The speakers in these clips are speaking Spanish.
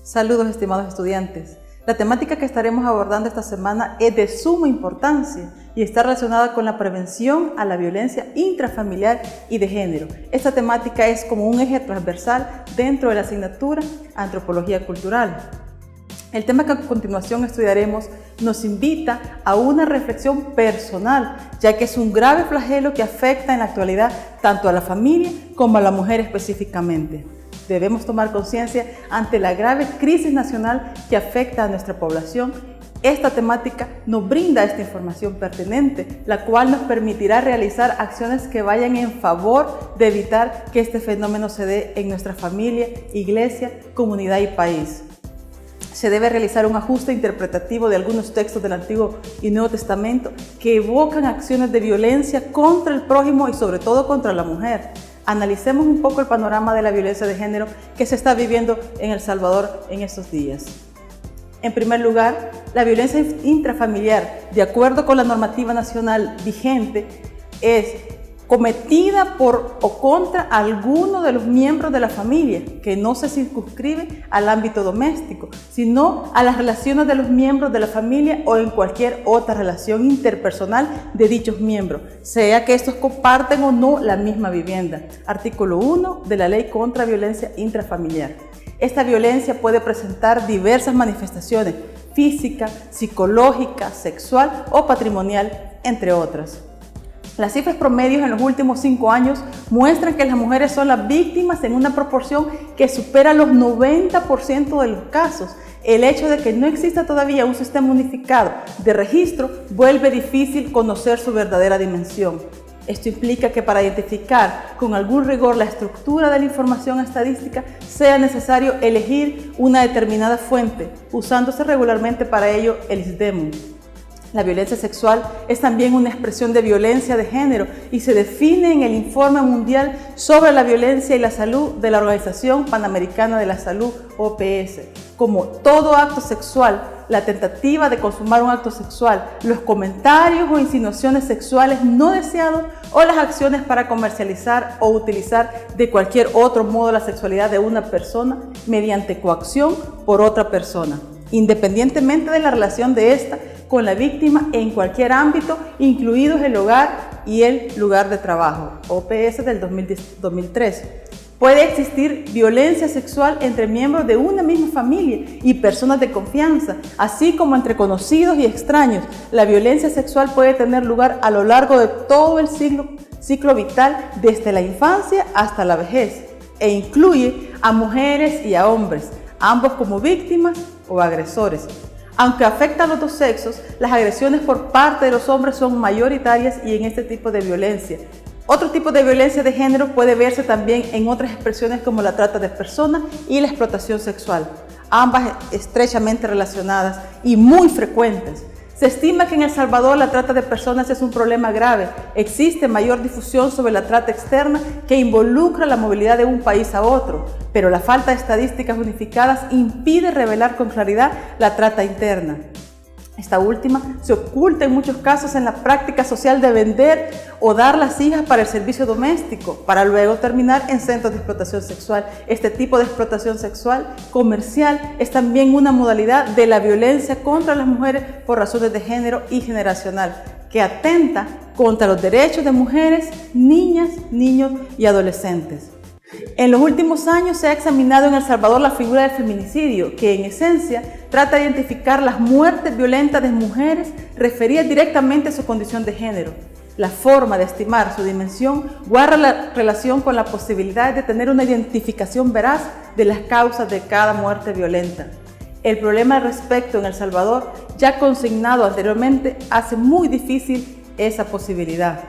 Saludos, estimados estudiantes. La temática que estaremos abordando esta semana es de suma importancia y está relacionada con la prevención a la violencia intrafamiliar y de género. Esta temática es como un eje transversal dentro de la asignatura Antropología Cultural. El tema que a continuación estudiaremos nos invita a una reflexión personal, ya que es un grave flagelo que afecta en la actualidad tanto a la familia como a la mujer específicamente. Debemos tomar conciencia ante la grave crisis nacional que afecta a nuestra población. Esta temática nos brinda esta información pertinente, la cual nos permitirá realizar acciones que vayan en favor de evitar que este fenómeno se dé en nuestra familia, iglesia, comunidad y país. Se debe realizar un ajuste interpretativo de algunos textos del Antiguo y Nuevo Testamento que evocan acciones de violencia contra el prójimo y sobre todo contra la mujer. Analicemos un poco el panorama de la violencia de género que se está viviendo en El Salvador en estos días. En primer lugar, la violencia intrafamiliar, de acuerdo con la normativa nacional vigente, es cometida por o contra alguno de los miembros de la familia, que no se circunscribe al ámbito doméstico, sino a las relaciones de los miembros de la familia o en cualquier otra relación interpersonal de dichos miembros, sea que estos comparten o no la misma vivienda. Artículo 1 de la Ley contra Violencia Intrafamiliar. Esta violencia puede presentar diversas manifestaciones: física, psicológica, sexual o patrimonial, entre otras. Las cifras promedios en los últimos 5 años muestran que las mujeres son las víctimas en una proporción que supera los 90% de los casos. El hecho de que no exista todavía un sistema unificado de registro vuelve difícil conocer su verdadera dimensión. Esto implica que para identificar con algún rigor la estructura de la información estadística sea necesario elegir una determinada fuente, usándose regularmente para ello el ISDEMU. La violencia sexual es también una expresión de violencia de género y se define en el Informe Mundial sobre la Violencia y la Salud de la Organización Panamericana de la Salud, OPS, como todo acto sexual, la tentativa de consumar un acto sexual, los comentarios o insinuaciones sexuales no deseados o las acciones para comercializar o utilizar de cualquier otro modo la sexualidad de una persona mediante coacción por otra persona, independientemente de la relación de esta con la víctima en cualquier ámbito, incluidos el hogar y el lugar de trabajo, OPS del 2003. Puede existir violencia sexual entre miembros de una misma familia y personas de confianza, así como entre conocidos y extraños. La violencia sexual puede tener lugar a lo largo de todo el ciclo vital, desde la infancia hasta la vejez, e incluye a mujeres y a hombres, ambos como víctimas o agresores. Aunque afecta a los dos sexos, las agresiones por parte de los hombres son mayoritarias y en este tipo de violencia. Otro tipo de violencia de género puede verse también en otras expresiones como la trata de personas y la explotación sexual, ambas estrechamente relacionadas y muy frecuentes. Se estima que en El Salvador la trata de personas es un problema grave. Existe mayor difusión sobre la trata externa que involucra la movilidad de un país a otro, pero la falta de estadísticas unificadas impide revelar con claridad la trata interna. Esta última se oculta en muchos casos en la práctica social de vender o dar las hijas para el servicio doméstico, para luego terminar en centros de explotación sexual. Este tipo de explotación sexual comercial es también una modalidad de la violencia contra las mujeres por razones de género y generacional, que atenta contra los derechos de mujeres, niñas, niños y adolescentes. En los últimos años se ha examinado en El Salvador la figura del feminicidio, que en esencia trata de identificar las muertes violentas de mujeres referidas directamente a su condición de género. La forma de estimar su dimensión guarda la relación con la posibilidad de tener una identificación veraz de las causas de cada muerte violenta. El problema al respecto en El Salvador, ya consignado anteriormente, hace muy difícil esa posibilidad.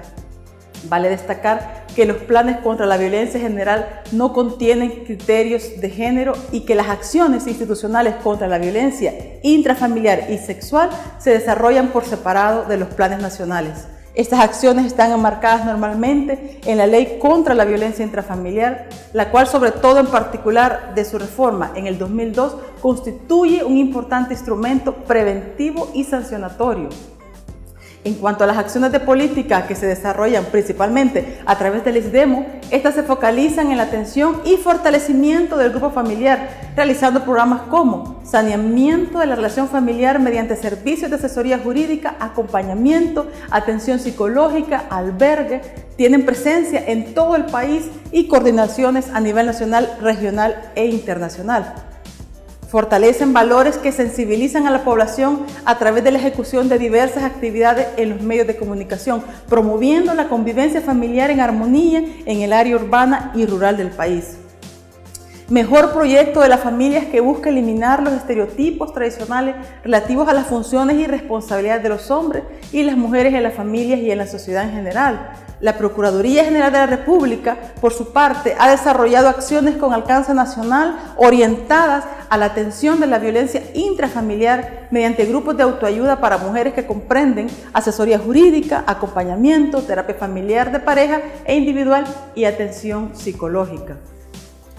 Vale destacar que los planes contra la violencia general no contienen criterios de género y que las acciones institucionales contra la violencia intrafamiliar y sexual se desarrollan por separado de los planes nacionales. Estas acciones están enmarcadas normalmente en la Ley contra la Violencia Intrafamiliar, la cual, sobre todo en particular de su reforma en el 2002, constituye un importante instrumento preventivo y sancionatorio. En cuanto a las acciones de política que se desarrollan principalmente a través del ISDEMO, estas se focalizan en la atención y fortalecimiento del grupo familiar, realizando programas como saneamiento de la relación familiar mediante servicios de asesoría jurídica, acompañamiento, atención psicológica, albergue. Tienen presencia en todo el país y coordinaciones a nivel nacional, regional e internacional. Fortalecen valores que sensibilizan a la población a través de la ejecución de diversas actividades en los medios de comunicación, promoviendo la convivencia familiar en armonía en el área urbana y rural del país. Mejor proyecto de las familias que busca eliminar los estereotipos tradicionales relativos a las funciones y responsabilidades de los hombres y las mujeres en las familias y en la sociedad en general. La Procuraduría General de la República, por su parte, ha desarrollado acciones con alcance nacional orientadas a la atención de la violencia intrafamiliar mediante grupos de autoayuda para mujeres que comprenden asesoría jurídica, acompañamiento, terapia familiar de pareja e individual y atención psicológica.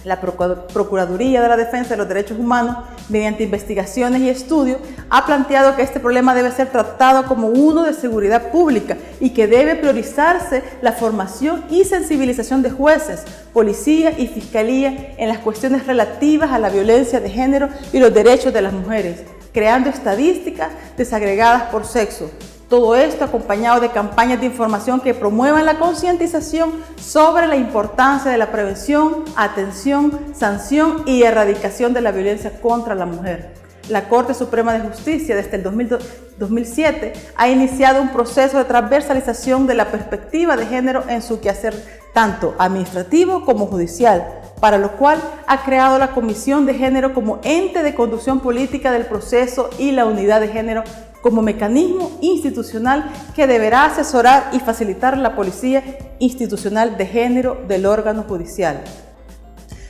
La Procuraduría de la Defensa de los Derechos Humanos, mediante investigaciones y estudios, ha planteado que este problema debe ser tratado como uno de seguridad pública y que debe priorizarse la formación y sensibilización de jueces, policía y fiscalía en las cuestiones relativas a la violencia de género y los derechos de las mujeres, creando estadísticas desagregadas por sexo. Todo esto acompañado de campañas de información que promuevan la concientización sobre la importancia de la prevención, atención, sanción y erradicación de la violencia contra la mujer. La Corte Suprema de Justicia, desde el 2007, ha iniciado un proceso de transversalización de la perspectiva de género en su quehacer tanto administrativo como judicial, para lo cual ha creado la Comisión de Género como ente de conducción política del proceso y la Unidad de Género como mecanismo institucional que deberá asesorar y facilitar la policía institucional de género del órgano judicial.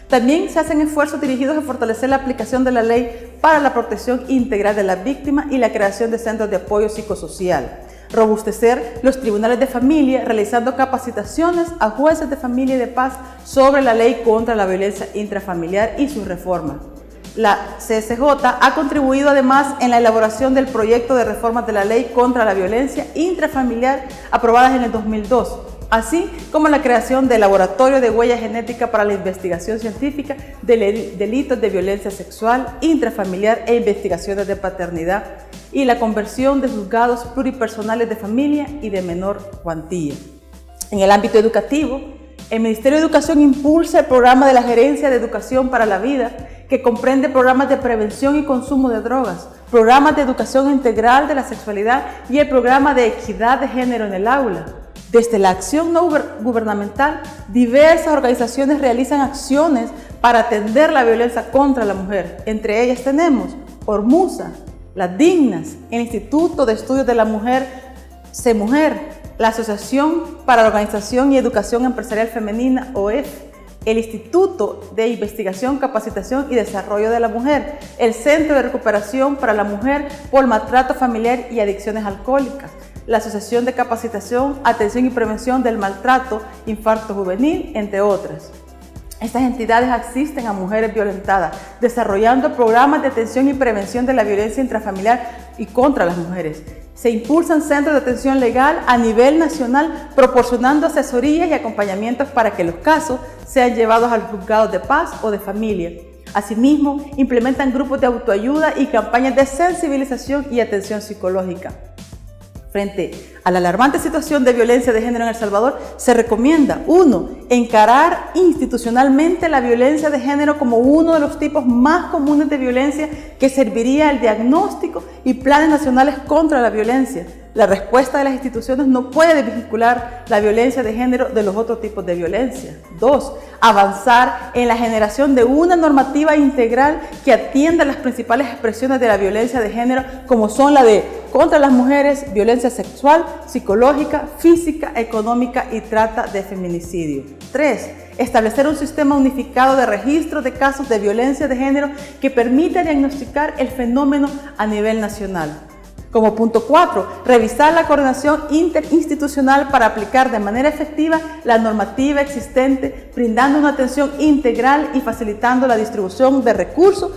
También se hacen esfuerzos dirigidos a fortalecer la aplicación de la ley para la protección integral de las víctimas y la creación de centros de apoyo psicosocial. Robustecer los tribunales de familia realizando capacitaciones a jueces de familia y de paz sobre la ley contra la violencia intrafamiliar y su reforma. La CSJ ha contribuido además en la elaboración del proyecto de reformas de la ley contra la violencia intrafamiliar aprobadas en el 2002, así como la creación del laboratorio de huella genética para la investigación científica de delitos de violencia sexual intrafamiliar e investigaciones de paternidad y la conversión de juzgados pluripersonales de familia y de menor cuantía. En el ámbito educativo, el Ministerio de Educación impulsa el programa de la Gerencia de Educación para la Vida, que comprende programas de prevención y consumo de drogas, programas de educación integral de la sexualidad y el programa de equidad de género en el aula. Desde la acción no gubernamental, diversas organizaciones realizan acciones para atender la violencia contra la mujer. Entre ellas tenemos Ormusa, Las Dignas, el Instituto de Estudios de la Mujer, CEMujer, la Asociación para la Organización y Educación Empresarial Femenina, OEF, el Instituto de Investigación, Capacitación y Desarrollo de la Mujer, el Centro de Recuperación para la Mujer por Maltrato Familiar y Adicciones Alcohólicas, la Asociación de Capacitación, Atención y Prevención del Maltrato Infarto Juvenil, entre otras. Estas entidades asisten a mujeres violentadas, desarrollando programas de atención y prevención de la violencia intrafamiliar y contra las mujeres. Se impulsan centros de atención legal a nivel nacional, proporcionando asesorías y acompañamientos para que los casos sean llevados a los juzgados de paz o de familia. Asimismo, implementan grupos de autoayuda y campañas de sensibilización y atención psicológica. Frente a la alarmante situación de violencia de género en El Salvador, se recomienda 1. Encarar institucionalmente la violencia de género como uno de los tipos más comunes de violencia que serviría al diagnóstico y planes nacionales contra la violencia. La respuesta de las instituciones no puede desvincular la violencia de género de los otros tipos de violencia. 2. Avanzar en la generación de una normativa integral que atienda las principales expresiones de la violencia de género, como son la de contra las mujeres, violencia sexual, psicológica, física, económica y trata de feminicidio. 3. Establecer un sistema unificado de registro de casos de violencia de género que permita diagnosticar el fenómeno a nivel nacional. Como punto 4, revisar la coordinación interinstitucional para aplicar de manera efectiva la normativa existente, brindando una atención integral y facilitando la distribución de recursos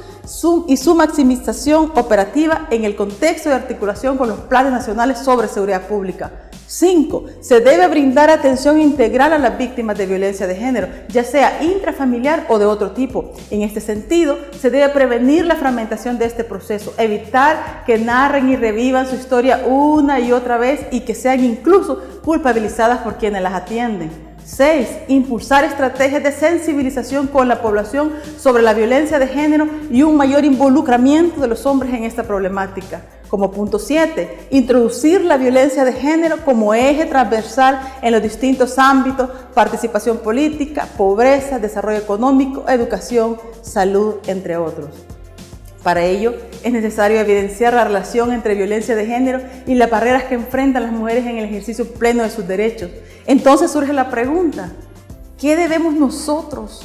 y su maximización operativa en el contexto de articulación con los planes nacionales sobre seguridad pública. 5. Se debe brindar atención integral a las víctimas de violencia de género, ya sea intrafamiliar o de otro tipo. En este sentido, se debe prevenir la fragmentación de este proceso, evitar que narren y revivan su historia una y otra vez y que sean incluso culpabilizadas por quienes las atienden. 6. Impulsar estrategias de sensibilización con la población sobre la violencia de género y un mayor involucramiento de los hombres en esta problemática. Como punto 7, introducir la violencia de género como eje transversal en los distintos ámbitos: participación política, pobreza, desarrollo económico, educación, salud, entre otros. Para ello, es necesario evidenciar la relación entre violencia de género y las barreras que enfrentan las mujeres en el ejercicio pleno de sus derechos. Entonces surge la pregunta: ¿qué debemos nosotros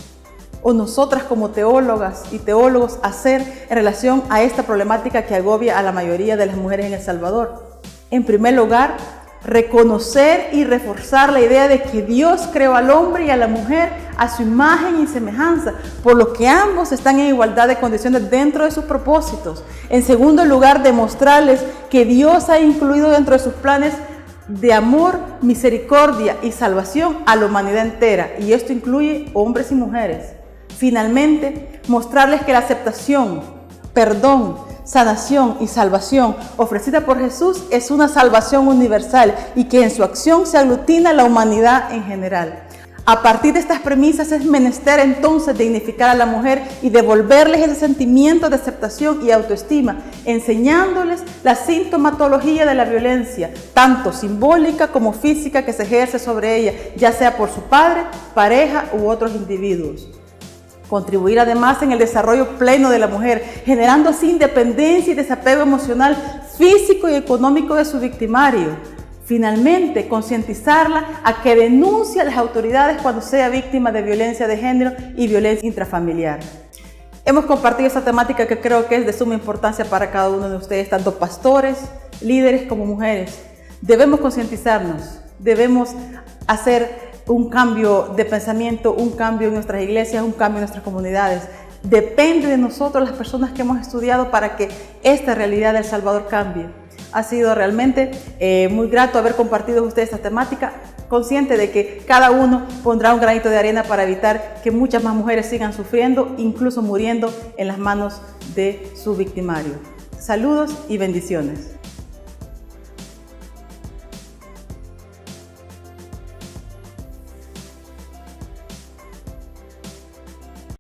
o nosotras como teólogas y teólogos hacer en relación a esta problemática que agobia a la mayoría de las mujeres en El Salvador? En primer lugar, reconocer y reforzar la idea de que Dios creó al hombre y a la mujer a su imagen y semejanza, por lo que ambos están en igualdad de condiciones dentro de sus propósitos. En segundo lugar, demostrarles que Dios ha incluido dentro de sus planes de amor, misericordia y salvación a la humanidad entera, y esto incluye hombres y mujeres. Finalmente, mostrarles que la aceptación, perdón, sanación y salvación ofrecida por Jesús es una salvación universal y que en su acción se aglutina la humanidad en general. A partir de estas premisas es menester entonces dignificar a la mujer y devolverles ese sentimiento de aceptación y autoestima, enseñándoles la sintomatología de la violencia, tanto simbólica como física, que se ejerce sobre ella, ya sea por su padre, pareja u otros individuos. Contribuir además en el desarrollo pleno de la mujer, generando así independencia y desapego emocional, físico y económico de su victimario. Finalmente, concientizarla a que denuncie a las autoridades cuando sea víctima de violencia de género y violencia intrafamiliar. Hemos compartido esta temática que creo que es de suma importancia para cada uno de ustedes, tanto pastores, líderes como mujeres. Debemos concientizarnos, debemos hacer un cambio de pensamiento, un cambio en nuestras iglesias, un cambio en nuestras comunidades. Depende de nosotros, las personas que hemos estudiado, para que esta realidad de El Salvador cambie. Ha sido realmente muy grato haber compartido con ustedes esta temática, consciente de que cada uno pondrá un granito de arena para evitar que muchas más mujeres sigan sufriendo, incluso muriendo en las manos de su victimario. Saludos y bendiciones.